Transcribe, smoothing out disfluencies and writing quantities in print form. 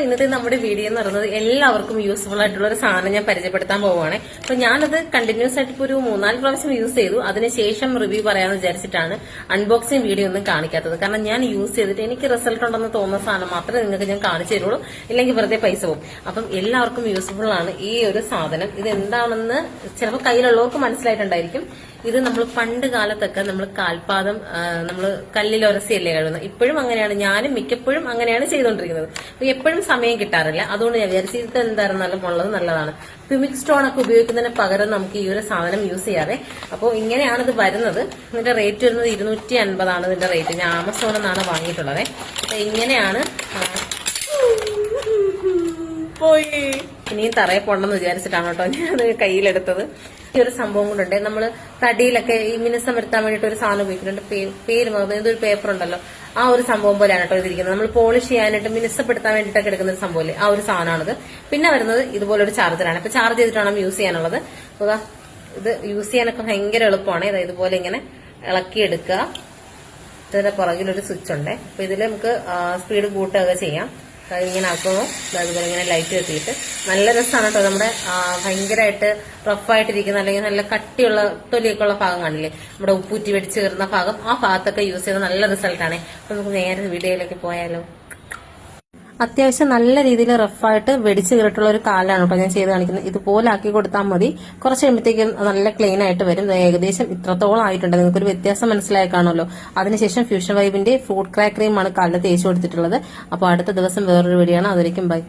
ഇന്നത്തെ നമ്മുടെ വീഡിയോ എന്ന് പറയുന്നത് എല്ലാവർക്കും യൂസ്ഫുൾ ആയിട്ടുള്ള ഒരു സാധനം ഞാൻ പരിചയപ്പെടുത്താൻ പോവുകയാണ്. അപ്പൊ ഞാനത് കണ്ടിന്യൂസ് ആയിട്ട് ഇപ്പോൾ ഒരു 3-4 പ്രാവശ്യം യൂസ് ചെയ്തു. അതിനുശേഷം റിവ്യൂ പറയാമെന്ന് വിചാരിച്ചിട്ടാണ് അൺബോക്സിംഗ് വീഡിയോ ഒന്നും കാണിക്കാത്തത്. കാരണം ഞാൻ യൂസ് ചെയ്തിട്ട് എനിക്ക് റിസൾട്ട് ഉണ്ടെന്ന് തോന്നുന്ന സാധനം മാത്രമേ നിങ്ങൾക്ക് ഞാൻ കാണിച്ചു തരുള്ളൂ, ഇല്ലെങ്കിൽ വെറുതെ പൈസ പോകും. അപ്പം എല്ലാവർക്കും യൂസ്ഫുൾ ആണ് ഈ ഒരു സാധനം. ഇത് എന്താണെന്ന് ചിലപ്പോൾ കയ്യിലുള്ളവർക്ക് മനസ്സിലായിട്ടുണ്ടായിരിക്കും. ഇത് നമ്മൾ പണ്ട് കാലത്തൊക്കെ നമ്മൾ കാൽപാദം നമ്മൾ കല്ലിൽ ഉരസിയല്ലേ കഴുകുന്നത്. ഇപ്പോഴും അങ്ങനെയാണ്, ഞാനും മിക്കപ്പോഴും അങ്ങനെയാണ് ചെയ്തുകൊണ്ടിരിക്കുന്നത്. അപ്പൊ എപ്പോഴും സമയം കിട്ടാറില്ല. അതുകൊണ്ട് ഞാൻ വിചാരിച്ചു ഇത് എന്തായിരുന്നാലും ഉള്ളത് നല്ലതാണ്. പ്യൂമിക് സ്റ്റോൺ ഒക്കെ ഉപയോഗിക്കുന്നതിന് പകരം നമുക്ക് ഈ ഒരു സാധനം യൂസ് ചെയ്യാതെ. അപ്പോൾ ഇങ്ങനെയാണ് ഇത് വരുന്നത്. ഇതിന്റെ റേറ്റ് വരുന്നത് 250 ഇതിന്റെ റേറ്റ്. ഞാൻ ആമസോണിൽ നിന്നാണ് വാങ്ങിയിട്ടുള്ളത്. അപ്പൊ ഇങ്ങനെയാണ്. പോയി ഇനിയും തറയെ പോണ്ടെന്ന് വിചാരിച്ചിട്ടാണ് കേട്ടോ ഞാനത് കയ്യിലെടുത്തത്. ഈ ഒരു സംഭവം കൊണ്ടുണ്ട്. നമ്മള് തടിയിലൊക്കെ ഈ മിനുസം വരുത്താൻ വേണ്ടിട്ട് ഒരു സാധനം ഉപയോഗിക്കുന്നുണ്ട്. പേര് ഇതൊരു പേപ്പർ ഉണ്ടല്ലോ, ആ ഒരു സംഭവം പോലെയാണ് കേട്ടോ ഇതിരിക്കുന്നത്. നമ്മൾ പോളിഷ് ചെയ്യാനായിട്ട് മിനുസപ്പെടുത്താൻ വേണ്ടിയിട്ടൊക്കെ എടുക്കുന്ന ഒരു സംഭവമില്ലേ, ആ ഒരു സാധനമാണിത്. പിന്നെ വരുന്നത് ഇതുപോലൊരു ചാർജറാണ്. അപ്പൊ ചാർജ് ചെയ്തിട്ട് വേണം യൂസ് ചെയ്യാനുള്ളത്. അപ്പൊ ഇത് യൂസ് ചെയ്യാനൊക്കെ ഭയങ്കര എളുപ്പമാണ്. ഇതുപോലെ ഇങ്ങനെ ഇളക്കിയെടുക്കുക. ഇതിന്റെ പുറകിലൊരു സ്വിച്ച് ഉണ്ട്. അപ്പൊ ഇതിൽ നമുക്ക് സ്പീഡ് കൂട്ടുകയൊക്കെ ചെയ്യാം. ഇങ്ങനെ ആക്കുമ്പോൾ അതുപോലെ ഇങ്ങനെ ലൈറ്റ് കത്തിയിട്ട് നല്ല രസമാണ് കേട്ടോ. നമ്മുടെ ഭയങ്കരമായിട്ട് റഫായിട്ടിരിക്കുന്ന അല്ലെങ്കിൽ നല്ല കട്ടിയുള്ള തൊലിയൊക്കെ ഉള്ള ഭാഗം കാണില്ലേ, നമ്മുടെ ഉപ്പൂറ്റി വെടിച്ച് കയറുന്ന ഭാഗം, ആ ഭാഗത്തൊക്കെ യൂസ് ചെയ്ത നല്ല റിസൾട്ടാണ്. അപ്പൊ നമുക്ക് നേരെ വീഡിയോയിലേക്ക് പോയാലോ. അത്യാവശ്യം നല്ല രീതിയിൽ റഫായിട്ട് വെടിച്ച് കയറിയിട്ടുള്ള ഒരു കാലാണ് കേട്ടോ ഞാൻ ചെയ്ത് കാണിക്കുന്നത്. ഇതുപോലെ ആക്കി കൊടുത്താൽ മതി. കുറച്ച് കഴിയുമ്പോഴത്തേക്കും നല്ല ക്ലീൻ ആയിട്ട് വരും. ഏകദേശം ഇത്രത്തോളം ആയിട്ടുണ്ട്. നിങ്ങൾക്കൊരു വ്യത്യാസം മനസ്സിലായി കാണുമല്ലോ. അതിനുശേഷം ഫ്യൂഷൻ വൈബിന്റെ ഫ്രൂട്ട് ക്രാക്ക് ക്രീമാണ് കാലിൽ തേച്ച് കൊടുത്തിട്ടുള്ളത്. അപ്പോൾ അടുത്ത ദിവസം വേറൊരു വീഡിയോ ആണ്. അതുവരെയും ബൈ.